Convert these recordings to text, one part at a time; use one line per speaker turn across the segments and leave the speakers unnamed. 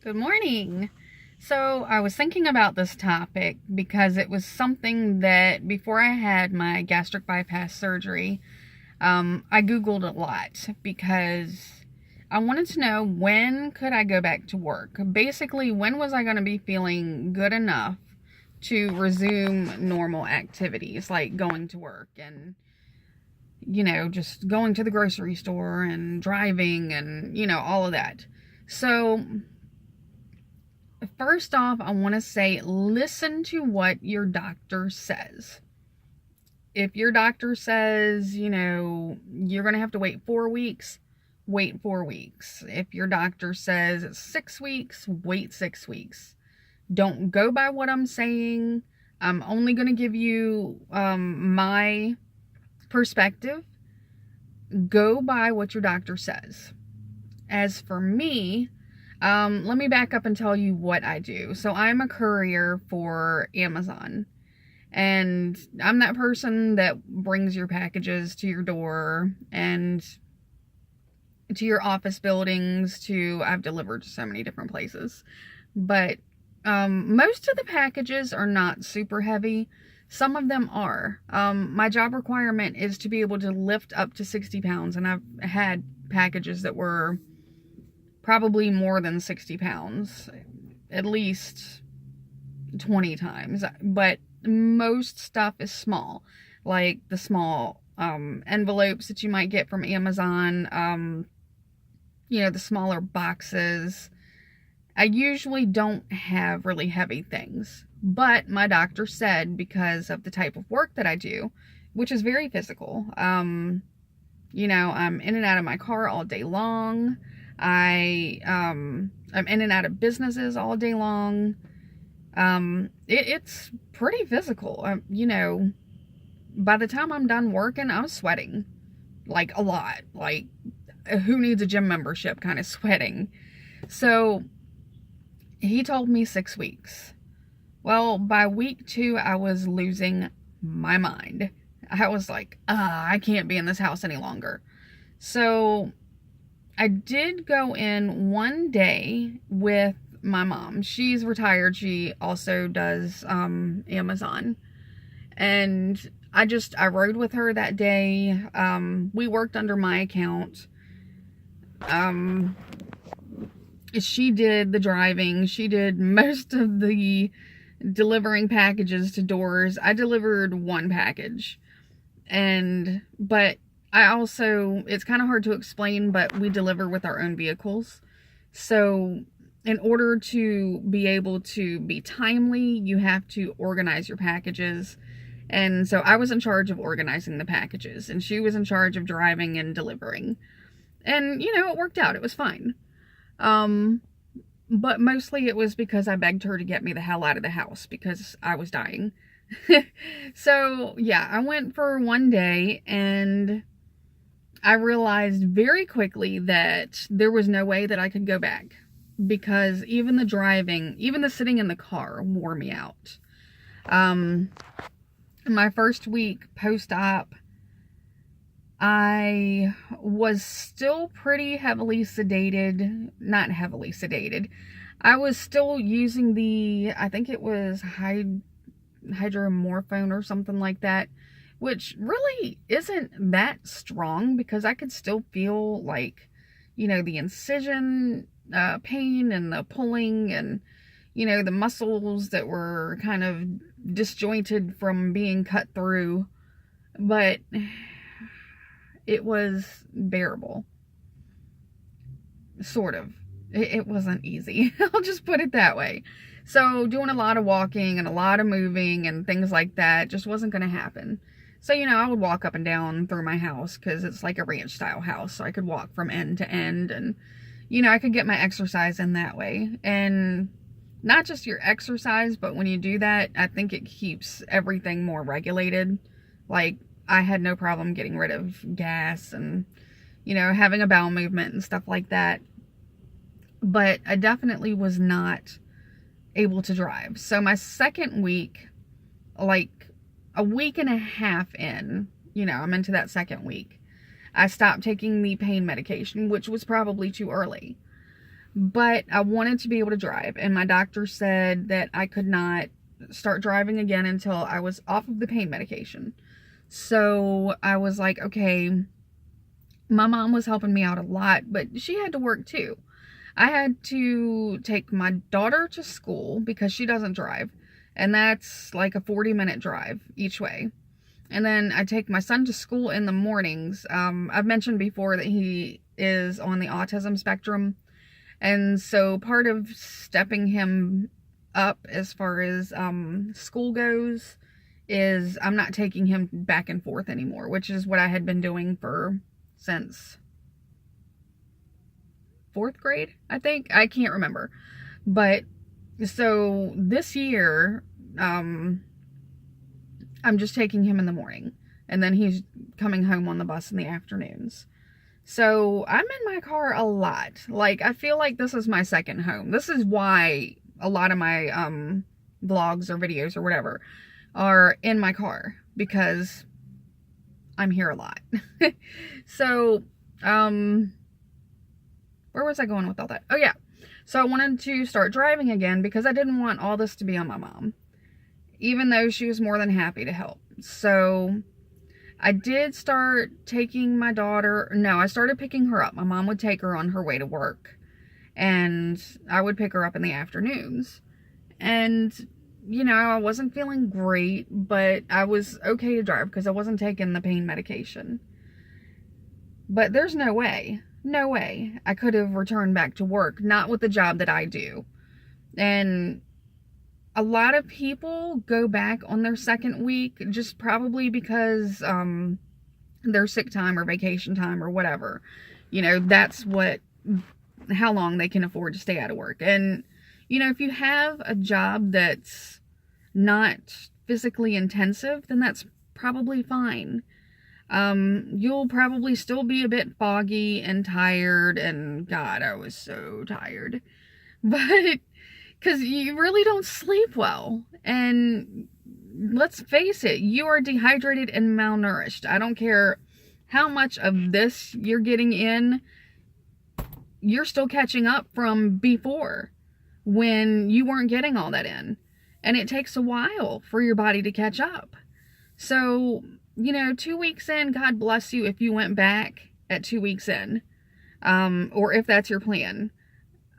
Good morning. So I was thinking about this topic because it was something that before I had my gastric bypass surgery, I Googled a lot because I wanted to know when could I go back to work. Basically, when was I going to be feeling good enough to resume normal activities like going to work and, just going to the grocery store and driving and, all of that. So first off, I want to say listen to what your doctor says. If your doctor says, you're going to have to wait 4 weeks, wait 4 weeks. If your doctor says it's 6 weeks, wait 6 weeks. Don't go by what I'm saying. I'm only going to give you my perspective. Go by what your doctor says. As for me, let me back up and tell you what I do. So I'm a courier for Amazon. And I'm that person that brings your packages to your door and to your office buildings. I've delivered to so many different places. But most of the packages are not super heavy. Some of them are. My job requirement is to be able to lift up to 60 pounds. And I've had packages that were probably more than 60 pounds, at least 20 times. But most stuff is small, like the small envelopes that you might get from Amazon, the smaller boxes. I usually don't have really heavy things, but my doctor said because of the type of work that I do, which is very physical, I'm in and out of my car all day long. I'm in and out of businesses all day long. It's pretty physical. By the time I'm done working, I'm sweating like a lot. Like, who needs a gym membership kind of sweating? So he told me 6 weeks. Well, by week 2, I was losing my mind. I was like, I can't be in this house any longer. So I did go in one day with my mom. She's retired. She also does Amazon. And I rode with her that day. We worked under my account. She did the driving. She did most of the delivering packages to doors. I delivered one package. But I also, it's kind of hard to explain, but we deliver with our own vehicles. So in order to be able to be timely, you have to organize your packages. And so I was in charge of organizing the packages, and she was in charge of driving and delivering. And, it worked out. It was fine. But mostly it was because I begged her to get me the hell out of the house because I was dying. So, yeah, I went for one day, and I realized very quickly that there was no way that I could go back because even the driving, even the sitting in the car wore me out. My first week post-op, I was still pretty heavily sedated. Not heavily sedated. I was still using I think it was hydromorphone or something like that, which really isn't that strong because I could still feel like, the incision pain and the pulling and, the muscles that were kind of disjointed from being cut through. But it was bearable. Sort of. It wasn't easy. I'll just put it that way. So doing a lot of walking and a lot of moving and things like that just wasn't going to happen. So, I would walk up and down through my house because it's like a ranch style house. So I could walk from end to end and, I could get my exercise in that way. And not just your exercise, but when you do that, I think it keeps everything more regulated. Like, I had no problem getting rid of gas and, having a bowel movement and stuff like that. But I definitely was not able to drive. So my second week, like a week and a half in, I'm into that second week, I stopped taking the pain medication, which was probably too early. but I wanted to be able to drive, and my doctor said that I could not start driving again until I was off of the pain medication. So I was like, okay, my mom was helping me out a lot, but she had to work too. I had to take my daughter to school because she doesn't drive, and that's like a 40-minute drive each way. And then I take my son to school in the mornings. I've mentioned before that he is on the autism spectrum, and so part of stepping him up as far as school goes is I'm not taking him back and forth anymore, which is what I had been doing since 4th grade, I think. I can't remember. But so this year, I'm just taking him in the morning, and then he's coming home on the bus in the afternoons. So I'm in my car a lot. Like, I feel like this is my second home. This is why a lot of my vlogs or videos or whatever are in my car, because I'm here a lot. So, where was I going with all that? Oh yeah. So I wanted to start driving again because I didn't want all this to be on my mom, even though she was more than happy to help. So I did start taking my daughter. No, I started picking her up. My mom would take her on her way to work, and I would pick her up in the afternoons. And, you know, I wasn't feeling great, but I was okay to drive because I wasn't taking the pain medication. But there's no way I could have returned back to work, not with the job that I do. And a lot of people go back on their second week just probably because their sick time or vacation time or whatever. You know, that's how long they can afford to stay out of work. And, you know, if you have a job that's not physically intensive, then that's probably fine. You'll probably still be a bit foggy and tired, and God, I was so tired. But because you really don't sleep well, and let's face it, you are dehydrated and malnourished. I don't care how much of this you're getting in, you're still catching up from before when you weren't getting all that in. And it takes a while for your body to catch up. So, you know, 2 weeks in, God bless you if you went back at 2 weeks in, or if that's your plan.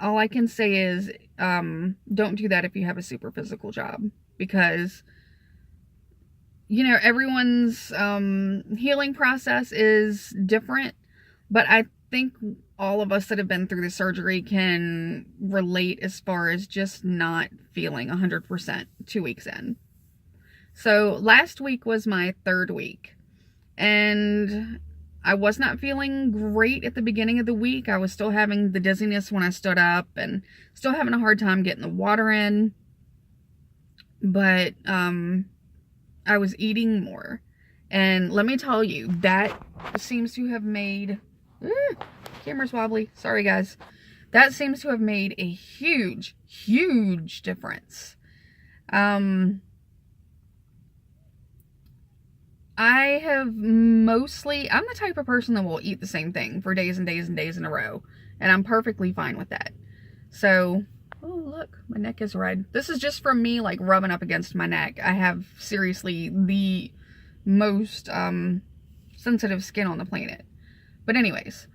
All I can say is, don't do that if you have a super physical job, because, you know, everyone's healing process is different, but I think all of us that have been through the surgery can relate as far as just not feeling 100% 2 weeks in. So last week was my 3rd week, and I was not feeling great at the beginning of the week. I was still having the dizziness when I stood up and still having a hard time getting the water in. But I was eating more. And let me tell you, that seems to have made... camera's wobbly. Sorry, guys. That seems to have made a huge, huge difference. I'm the type of person that will eat the same thing for days and days and days in a row. And I'm perfectly fine with that. So, oh look, my neck is red. This is just from me like rubbing up against my neck. I have seriously the most sensitive skin on the planet. But anyways,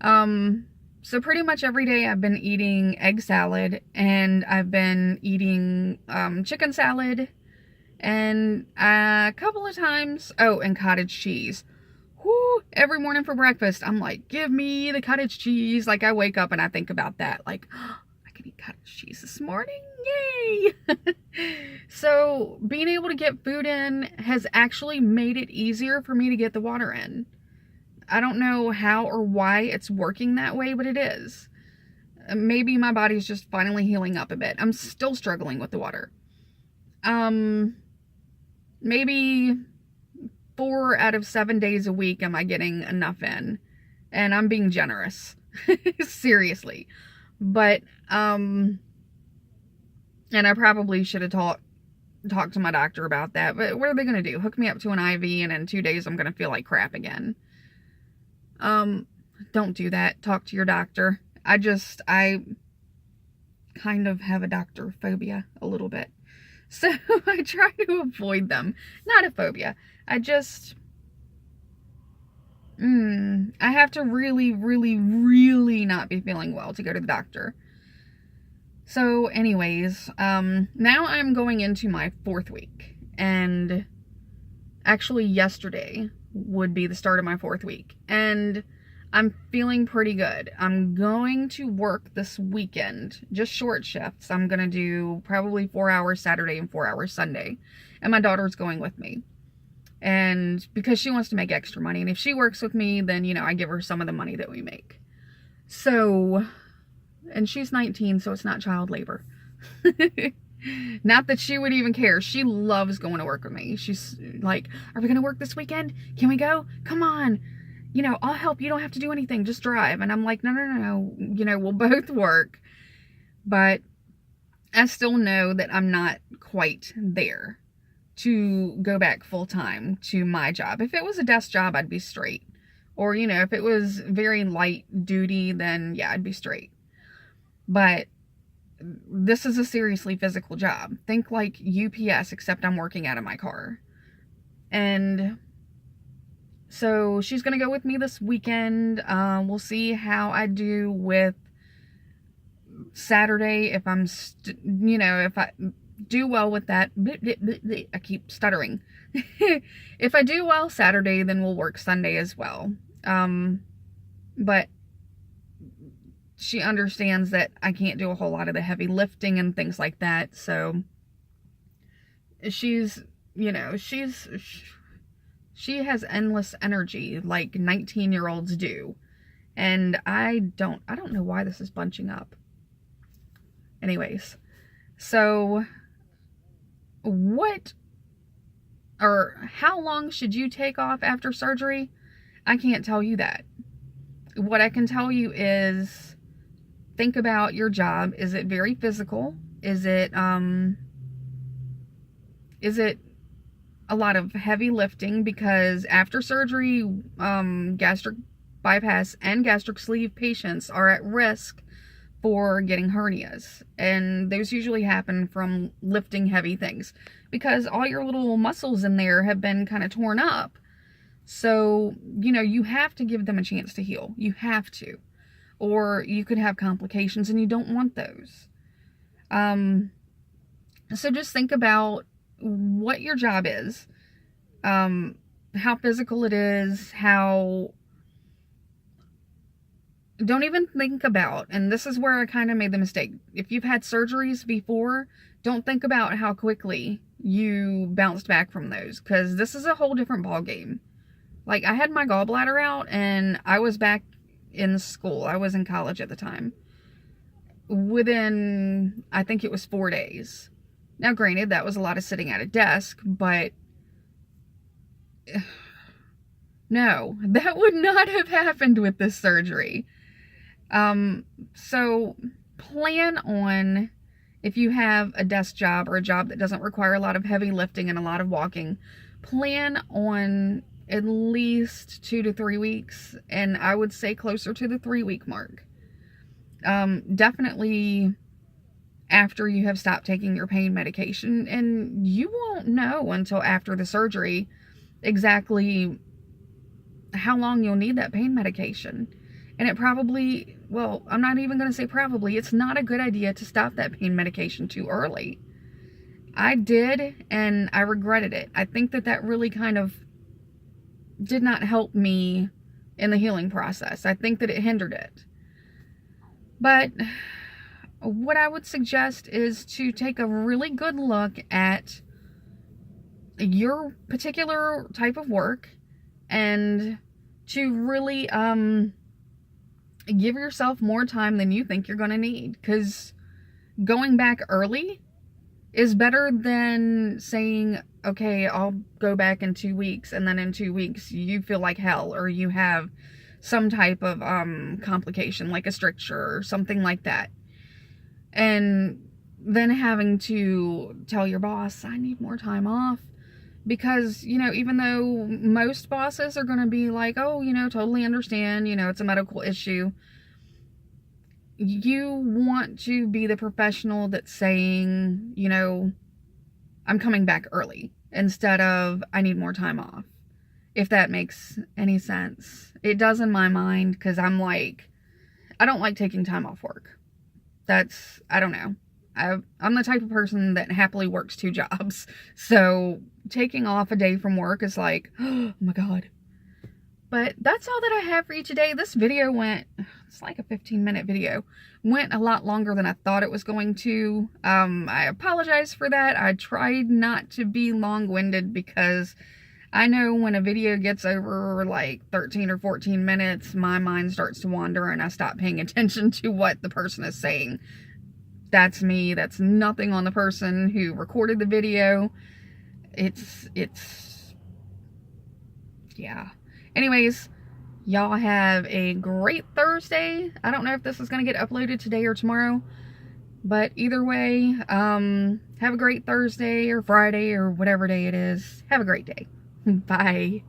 so pretty much every day I've been eating egg salad, and I've been eating chicken salad, and a couple of times, and cottage cheese. Whoo, every morning for breakfast, I'm like, give me the cottage cheese. Like, I wake up and I think about that. Like, oh, I can eat cottage cheese this morning. Yay! So, being able to get food in has actually made it easier for me to get the water in. I don't know how or why it's working that way, but it is. Maybe my body's just finally healing up a bit. I'm still struggling with the water. Maybe 4 out of 7 days a week am I getting enough in, and I'm being generous. Seriously. But and I probably should have talked to my doctor about that, but what are they going to do? Hook me up to an IV, and in 2 days I'm going to feel like crap again. Don't do that. Talk to your doctor. I kind of have a doctor phobia a little bit. So I try to avoid them. Not a phobia. I just, I have to really, really, really not be feeling well to go to the doctor. So anyways, now I'm going into my 4th week, and actually yesterday would be the start of my 4th week, and I'm feeling pretty good. I'm going to work this weekend, just short shifts. I'm going to do probably 4 hours Saturday and 4 hours Sunday, and my daughter's going with me. And because she wants to make extra money, and if she works with me, then, you know, I give her some of the money that we make. So, and she's 19, so it's not child labor. Not that she would even care. She loves going to work with me. She's like, are we going to work this weekend? Can we go? Come on. You know, I'll help. You don't have to do anything. Just drive. And I'm like, no. You know, we'll both work. But I still know that I'm not quite there to go back full time to my job. If it was a desk job, I'd be straight. Or, you know, if it was very light duty, then yeah, I'd be straight. But this is a seriously physical job. Think like UPS, except I'm working out of my car. And so she's going to go with me this weekend. We'll see how I do with Saturday. If I'm, if I do well with that. I keep stuttering. If I do well Saturday, then we'll work Sunday as well. But she understands that I can't do a whole lot of the heavy lifting and things like that. So she's, she has endless energy like 19-year-olds do. And I don't know why this is bunching up. Anyways, so how long should you take off after surgery? I can't tell you that. What I can tell you is think about your job. Is it very physical? Is it a lot of heavy lifting? Because after surgery, gastric bypass and gastric sleeve patients are at risk for getting hernias. And those usually happen from lifting heavy things because all your little muscles in there have been kind of torn up. So, you have to give them a chance to heal. You have to. Or you could have complications and you don't want those. So just think about what your job is, how physical it is, don't even think about, and this is where I kind of made the mistake. If you've had surgeries before, don't think about how quickly you bounced back from those, because this is a whole different ball game. Like, I had my gallbladder out and I was back in school. I was in college at the time. Within, I think it was 4 days. Now, granted, that was a lot of sitting at a desk, but no, that would not have happened with this surgery. So plan on, if you have a desk job or a job that doesn't require a lot of heavy lifting and a lot of walking, plan on at least 2 to 3 weeks, and I would say closer to the 3-week mark. Definitely after you have stopped taking your pain medication, and you won't know until after the surgery exactly how long you'll need that pain medication. And it probably, well, I'm not even going to say probably, it's not a good idea to stop that pain medication too early. I did, and I regretted it. I think that really kind of did not help me in the healing process. I think that it hindered it. But what I would suggest is to take a really good look at your particular type of work and to really give yourself more time than you think you're going to need, because going back early is better than saying, okay, I'll go back in 2 weeks, and then in 2 weeks you feel like hell, or you have some type of complication like a stricture or something like that, and then having to tell your boss, I need more time off. Because, even though most bosses are going to be like, oh, totally understand, it's a medical issue. you want to be the professional that's saying, you know, I'm coming back early instead of I need more time off. If that makes any sense. It does in my mind, because I'm like, I don't like taking time off work. I don't know. I'm the type of person that happily works 2 jobs. So taking off a day from work is like, oh my God. But that's all that I have for you today. This video it's like a 15-minute video. Went a lot longer than I thought it was going to. I apologize for that. I tried not to be long-winded, because I know when a video gets over like 13 or 14 minutes, my mind starts to wander and I stop paying attention to what the person is saying. That's me. That's nothing on the person who recorded the video. Yeah. Anyways, y'all have a great Thursday. I don't know if this is going to get uploaded today or tomorrow, but either way, have a great Thursday or Friday or whatever day it is. Have a great day. Bye.